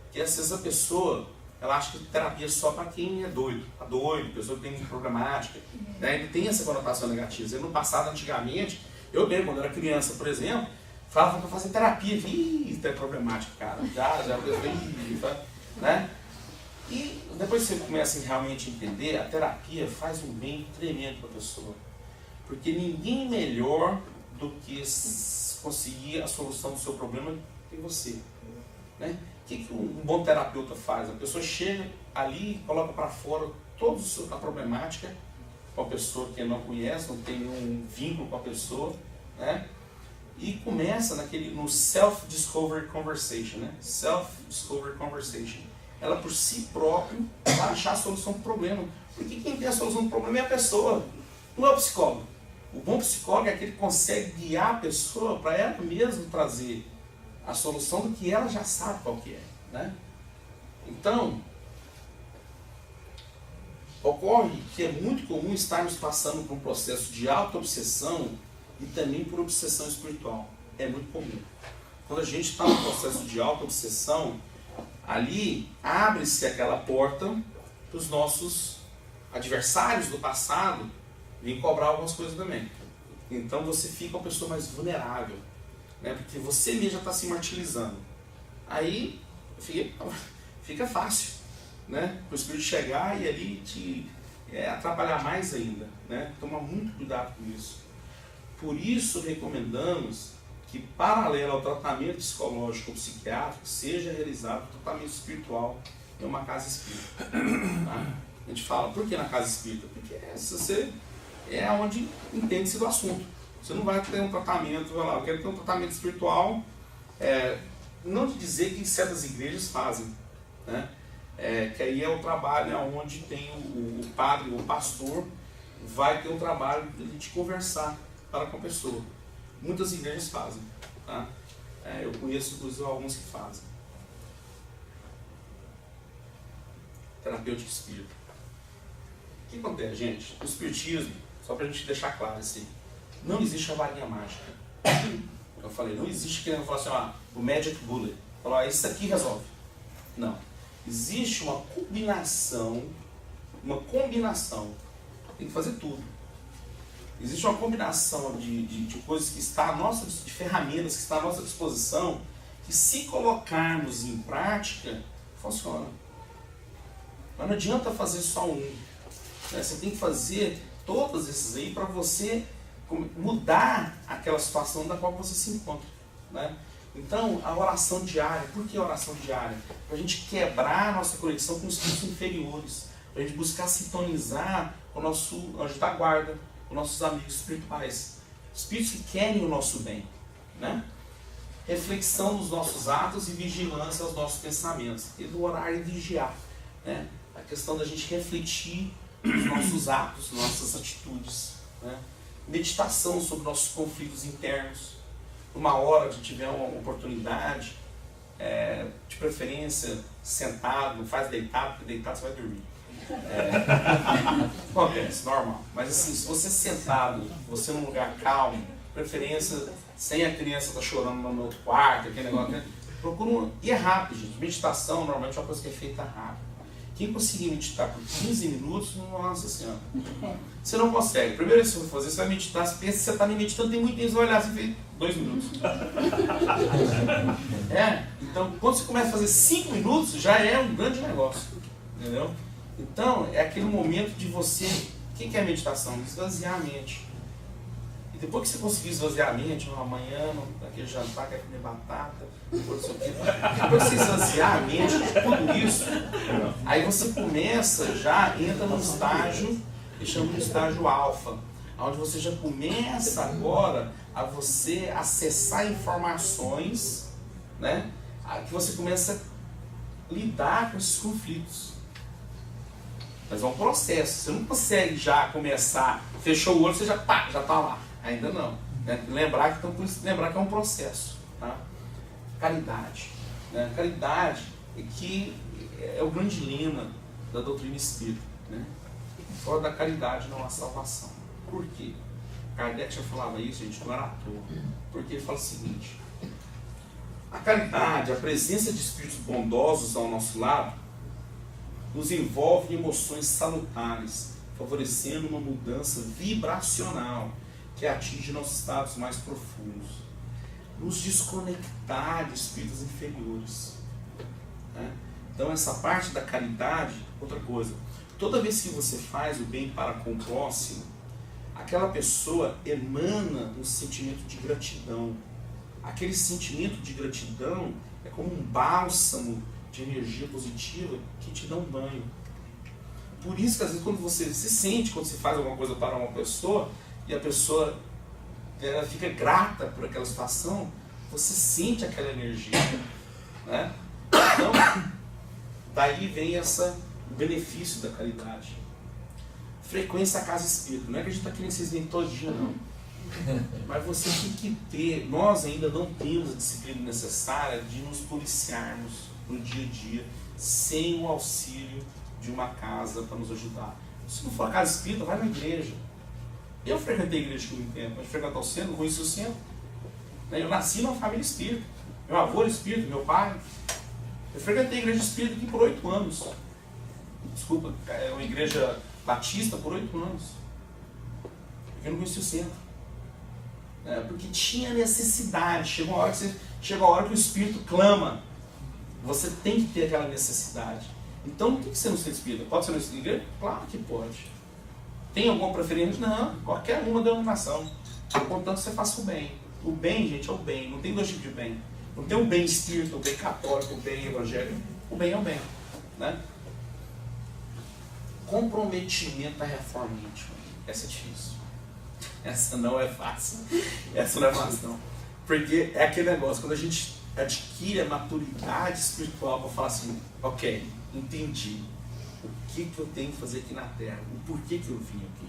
Speaker 1: Porque às vezes a pessoa, ela acha que terapia é só para quem é doido, a pessoa que tem problemática, né? Ele tem essa conotação negativa. No passado, antigamente, eu mesmo, quando era criança, por exemplo, falava para fazer terapia, isso é problemático, cara, já né? E depois você começa a realmente entender, a terapia faz um bem tremendo para a pessoa. Porque ninguém melhor do que conseguir a solução do seu problema que você, né? O que um bom terapeuta faz? A pessoa chega ali e coloca para fora toda a problemática com a pessoa que não conhece, não tem um vínculo com a pessoa, né? E começa no self-discovery conversation, né? Self-discovery conversation. Ela por si própria vai achar a solução do problema. Porque quem tem a solução do problema é a pessoa, não é o psicólogo. O bom psicólogo é aquele que consegue guiar a pessoa para ela mesma trazer a solução do que ela já sabe qual que é, né? Então, ocorre que é muito comum estarmos passando por um processo de auto-obsessão e também por obsessão espiritual. É muito comum. Quando a gente está no processo de auto-obsessão, ali abre-se aquela porta para os nossos adversários do passado virem cobrar algumas coisas também. Então você fica uma pessoa mais vulnerável, né? Porque você mesmo já está se martirizando. Aí fica fácil, né? O espírito chegar e ali te atrapalhar mais ainda, né? Toma muito cuidado com isso. Por isso recomendamos que, paralelo ao tratamento psicológico ou psiquiátrico, seja realizado o tratamento espiritual em uma casa espírita. Tá? A gente fala, por que na casa espírita? Porque você é onde entende-se do assunto. Você não vai ter um tratamento, vai lá, eu quero ter um tratamento espiritual, não de dizer que certas igrejas fazem, né? Que aí é o trabalho onde tem o padre, o pastor, vai ter um trabalho de conversar para com a pessoa. Muitas igrejas fazem, tá? Eu conheço inclusive alguns que fazem. Terapêutico espírita. O que acontece, gente? O espiritismo, só para a gente deixar claro assim, não existe a varinha mágica. Eu falei, não existe quem fala assim, o magic bullet. Falar, isso aqui resolve. Não. Existe uma combinação. Tem que fazer tudo. Existe uma combinação de coisas que está à nossa, de ferramentas que está à nossa disposição, que se colocarmos em prática, funciona. Mas não adianta fazer só um. Né? Você tem que fazer todos esses aí para você mudar aquela situação da qual você se encontra. Né? Então, a oração diária. Por que a oração diária? Para a gente quebrar a nossa conexão com os espíritos inferiores. Para a gente buscar sintonizar com o nosso anjo da guarda, com nossos amigos espirituais. Espíritos que querem o nosso bem, né? Reflexão dos nossos atos e vigilância aos nossos pensamentos. E do orar e vigiar, né? A questão da gente refletir os nossos atos, nossas atitudes, né? Meditação sobre nossos conflitos internos. Uma hora que tiver uma oportunidade, de preferência sentado, não faz deitado, porque deitado você vai dormir. Acontece, normal. Mas assim, se você sentado, você num lugar calmo, preferência sem a criança estar chorando no outro quarto, aquele negócio, né? Procura e é rápido, gente. Meditação normalmente é uma coisa que é feita rápido. Quem conseguir meditar por 15 minutos, nossa senhora, você não consegue. Primeiro que você vai fazer, você vai meditar, você pensa que você está meditando, tem muito tempo, você vai olhar, você fez 2 minutos. Então quando você começa a fazer 5 minutos, já é um grande negócio, entendeu? Então é aquele momento de você, o que é a meditação? Esvaziar a mente. E depois que você conseguir esvaziar a mente, amanhã, naquele jantar, quer comer batata, depois que você esvaziar a mente de tudo isso, aí você começa, já entra num estágio, que chama de estágio alfa, onde você já começa agora a você acessar informações, né, que você começa a lidar com esses conflitos. Mas é um processo, você não consegue já começar, fechou o olho, você já está lá. Ainda não. Né? Lembrar que é um processo. Tá? Caridade. Né? Caridade é o grande lema da doutrina espírita. Né? Fora da caridade não há salvação. Por quê? Kardec já falava isso, gente, não era à toa. Porque ele fala o seguinte: a caridade, a presença de espíritos bondosos ao nosso lado, nos envolve em emoções salutares, favorecendo uma mudança vibracional que atinge nossos estados mais profundos, nos desconectar de espíritos inferiores. Né? Então essa parte da caridade, outra coisa, toda vez que você faz o bem para com o próximo, aquela pessoa emana um sentimento de gratidão. Aquele sentimento de gratidão é como um bálsamo de energia positiva que te dá um banho. Por isso que às vezes quando você se sente, quando você faz alguma coisa para uma pessoa, e a pessoa ela fica grata por aquela situação, você sente aquela energia. Né? Então, daí vem o benefício da caridade. Frequência à casa espírita. Não é que a gente está querendo que vocês venham todo dia, não. Mas você tem que ter, nós ainda não temos a disciplina necessária de nos policiarmos no dia a dia, sem o auxílio de uma casa para nos ajudar. Se não for a casa espírita, vai na igreja. Eu frequentei a igreja por muito tempo, mas frequentar o centro, conheci o centro. Eu nasci numa família espírita. Meu avô era espírita, meu pai. Eu frequentei a igreja espírita aqui por 8 anos. Desculpa, é uma igreja batista por 8 anos. Porque eu não conheci o centro. Porque tinha necessidade. Chega uma hora que o espírito clama. Você tem que ter aquela necessidade. Então, por que você não ser espírita? Pode ser na igreja? Claro que pode. Tem alguma preferência? Não, qualquer uma denominação. Contanto que você faça o bem. O bem, gente, é o bem. Não tem 2 tipos de bem. Não tem o bem espírita, o bem católico, o bem evangélico. O bem é o bem. Né? Comprometimento à reforma íntima. Essa é difícil. Essa não é fácil. Essa não é fácil, não. Porque é aquele negócio, quando a gente adquire a maturidade espiritual para falar assim, ok, entendi. O que eu tenho que fazer aqui na Terra? O porquê que eu vim aqui?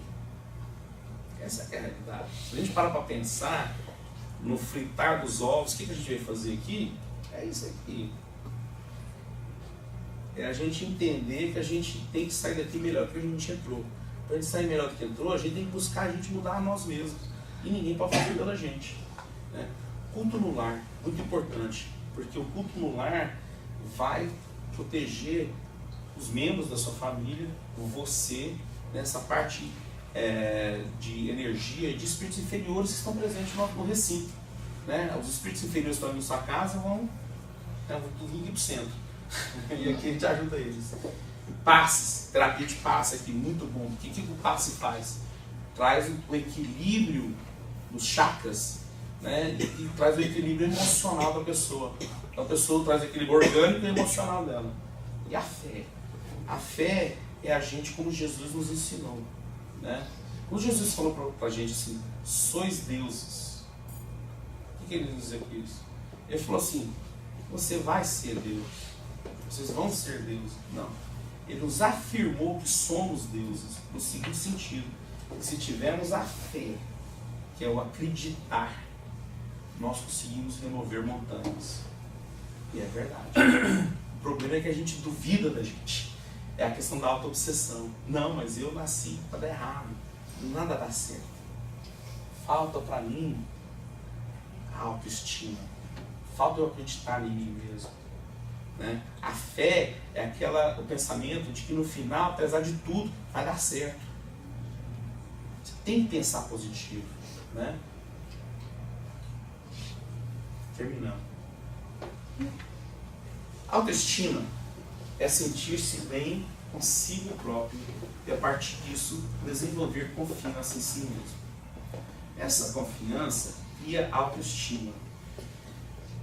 Speaker 1: Essa é a realidade. Se a gente para pensar no fritar dos ovos, o que a gente veio fazer aqui? É isso aqui. É a gente entender que a gente tem que sair daqui melhor do que a gente entrou. Para a gente sair melhor do que entrou, a gente tem que buscar a gente mudar a nós mesmos. E ninguém pode fazer pela gente. Né? Culto no lar, muito importante. Porque o culto no lar vai proteger os membros da sua família, você, nessa parte de energia e de espíritos inferiores que estão presentes no recinto. Né? Os espíritos inferiores que estão na sua casa vão tudo aqui para o centro. E aqui a gente ajuda eles. Passes, terapia de passe aqui, muito bom. O que o passe faz? Traz o equilíbrio dos chakras, né? E traz o equilíbrio emocional da pessoa. Então a pessoa traz o equilíbrio orgânico e emocional dela. E a fé? A fé é a gente como Jesus nos ensinou. Né? Quando Jesus falou para a gente assim, sois deuses, o que ele nos dizia com isso? Ele falou assim, você vai ser Deus, vocês vão ser deuses. Não. Ele nos afirmou que somos deuses, no seguinte sentido, que se tivermos a fé, que é o acreditar, nós conseguimos remover montanhas. E é verdade. O problema é que a gente duvida da gente. É a questão da auto-obsessão. Não, mas eu nasci para dar errado. Nada dá certo. Falta para mim a autoestima. Falta eu acreditar em mim mesmo. Né? A fé é o pensamento de que no final, apesar de tudo, vai dar certo. Você tem que pensar positivo. Né? Terminando. Autoestima é sentir-se bem consigo próprio e a partir disso desenvolver confiança em si mesmo. Essa confiança cria autoestima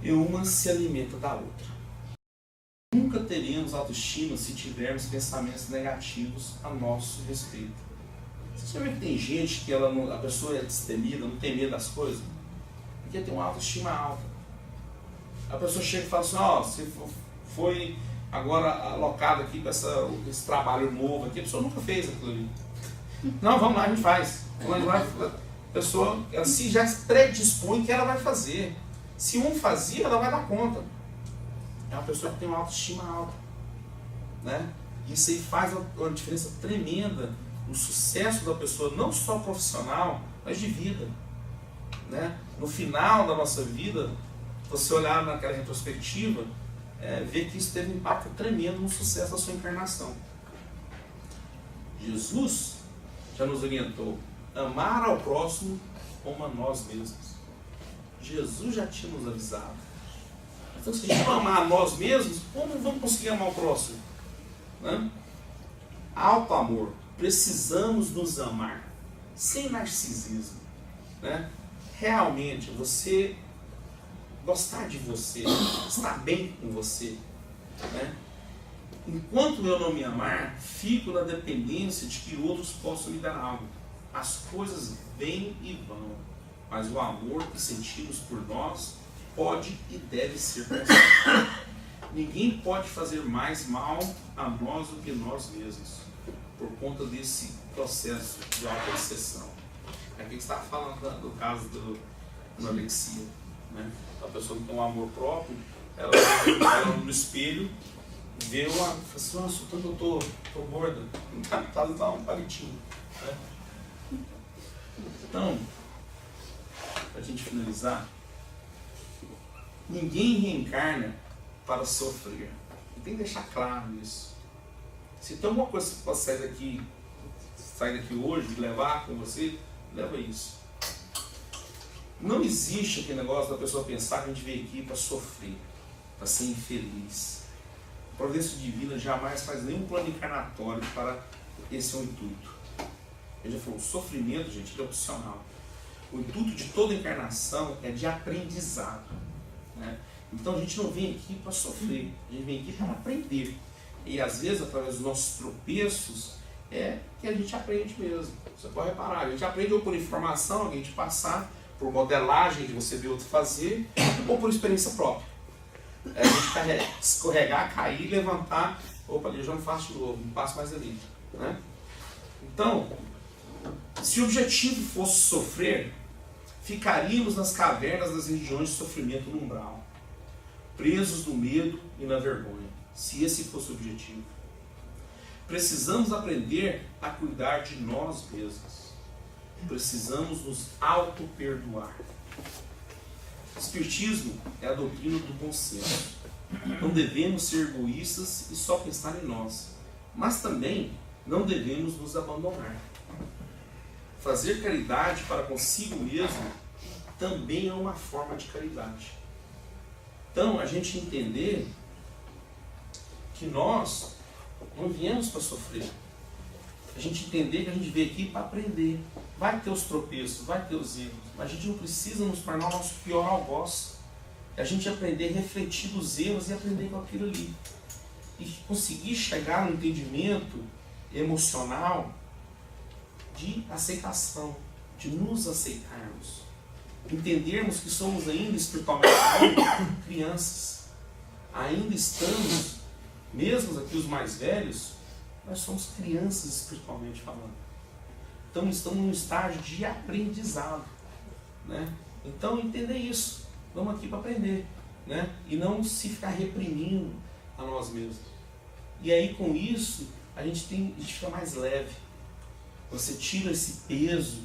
Speaker 1: e uma se alimenta da outra. Nunca teremos autoestima se tivermos pensamentos negativos a nosso respeito. Você já vê que tem gente que a pessoa é destemida, não tem medo das coisas? Porque tem uma autoestima alta. A pessoa chega e fala assim, você foi agora alocado aqui com esse trabalho novo aqui, a pessoa nunca fez aquilo ali. Não, vamos lá, a gente faz. A pessoa ela se já predispõe que ela vai fazer. Se um fazia, ela vai dar conta. É uma pessoa que tem uma autoestima alta. Né? Isso aí faz uma diferença tremenda no sucesso da pessoa, não só profissional, mas de vida. Né? No final da nossa vida, você olhar naquela retrospectiva, ver que isso teve um impacto tremendo no sucesso da sua encarnação. Jesus já nos orientou amar ao próximo como a nós mesmos. Jesus já tinha nos avisado. Então, se a gente não amar a nós mesmos, como vamos conseguir amar o próximo? Né? Alto amor. Precisamos nos amar sem narcisismo. Né? Realmente, você gostar de você, estar bem com você. Né? Enquanto eu não me amar, fico na dependência de que outros possam me dar algo. As coisas vêm e vão, mas o amor que sentimos por nós pode e deve ser constante. Ninguém pode fazer mais mal a nós do que nós mesmos, por conta desse processo de auto-obsessão. Aqui está falando do caso da anorexia. Né? A pessoa que tem um amor próprio, ela no espelho, vê fala assim, nossa, tanto eu tô gorda, dá um palitinho. Né? Então, para a gente finalizar, ninguém reencarna para sofrer. E tem que deixar claro isso. Se tem alguma coisa que você pode sair daqui hoje e levar com você, leva isso. Não existe aquele negócio da pessoa pensar que a gente veio aqui para sofrer, para ser infeliz. A providência divina jamais faz nenhum plano encarnatório para esse intuito. Ele já falou, o sofrimento, gente, é opcional. O intuito de toda encarnação é de aprendizado. Né? Então a gente não vem aqui para sofrer, a gente vem aqui para aprender. E às vezes, através dos nossos tropeços, é que a gente aprende mesmo. Você pode reparar, a gente aprende ou por informação, alguém te passar, por modelagem de você ver outro fazer, ou por experiência própria. A gente escorregar, cair, levantar, opa, ali eu já não faço de novo, não passo mais ali. Né? Então, se o objetivo fosse sofrer, ficaríamos nas cavernas das regiões de sofrimento no umbral, presos no medo e na vergonha, se esse fosse o objetivo. Precisamos aprender a cuidar de nós mesmos. Precisamos nos auto-perdoar. O Espiritismo é a doutrina do bom senso. Não devemos ser egoístas e só pensar em nós, mas também não devemos nos abandonar. Fazer caridade para consigo mesmo também é uma forma de caridade. Então, a gente entender que nós não viemos para sofrer. A gente entender que a gente veio aqui para aprender. Vai ter os tropeços, vai ter os erros, mas a gente não precisa nos tornar o nosso pior algoz. É a gente aprender a refletir dos erros e aprender com aquilo ali. E conseguir chegar no entendimento emocional de aceitação, de nos aceitarmos. Entendermos que somos ainda espiritualmente crianças. Ainda estamos, mesmo aqui os mais velhos, nós somos crianças espiritualmente falando. Então estamos num estágio de aprendizado, né? Então entender isso. Vamos aqui para aprender, né? E não se ficar reprimindo a nós mesmos. E aí com isso a gente fica mais leve. Você tira esse peso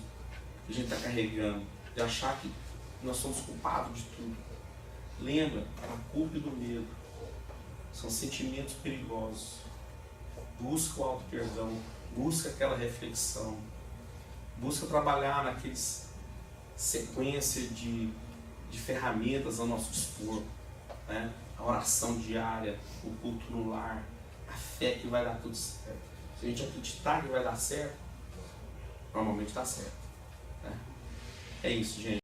Speaker 1: que a gente está carregando, de achar que nós somos culpados de tudo. Lembra, a culpa e do medo são sentimentos perigosos. Busca o auto-perdão, busca aquela reflexão, busca trabalhar naqueles sequência de ferramentas ao nosso dispor, né? A oração diária, o culto no lar, a fé que vai dar tudo certo. Se a gente acreditar que vai dar certo, normalmente dá certo, né? É isso, gente.